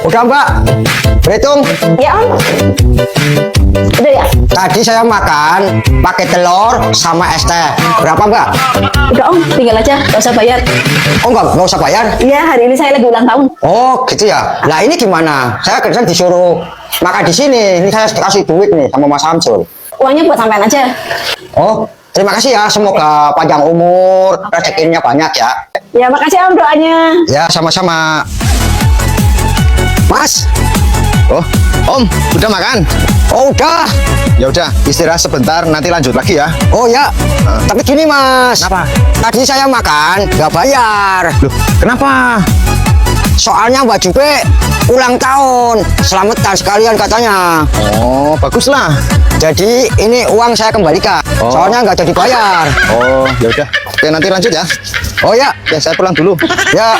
Udah Mbak, berhitung. Ya Om. Udah ya? Tadi saya makan pakai telur sama es teh. Berapa Mbak? Udah Om, tinggal aja, gak usah bayar. Oh nggak usah bayar? Iya, hari ini saya lagi ulang tahun. Oh gitu ya. Lah ini gimana? Saya kerja disuruh makan di sini. Ini saya kasih duit nih sama Mas Samsul. Uangnya buat sampean aja. Oh terima kasih ya. Semoga panjang umur, rezekinya banyak ya. Ya makasih Om doanya. Ya sama-sama. Mas. Oh, Om, udah makan? Oh udah. Ya udah, istirahat sebentar, nanti lanjut lagi ya. Oh ya. Tapi gini Mas. Kenapa? Tadi saya makan nggak bayar. Loh, kenapa? Soalnya Mbak Jupe ulang tahun. Selamatan sekalian katanya. Oh, baguslah. Jadi ini uang saya kembalikan. Oh. Soalnya nggak jadi bayar. Oh, ya udah. Oke, nanti lanjut ya. Oh ya. Ya, saya pulang dulu. Ya.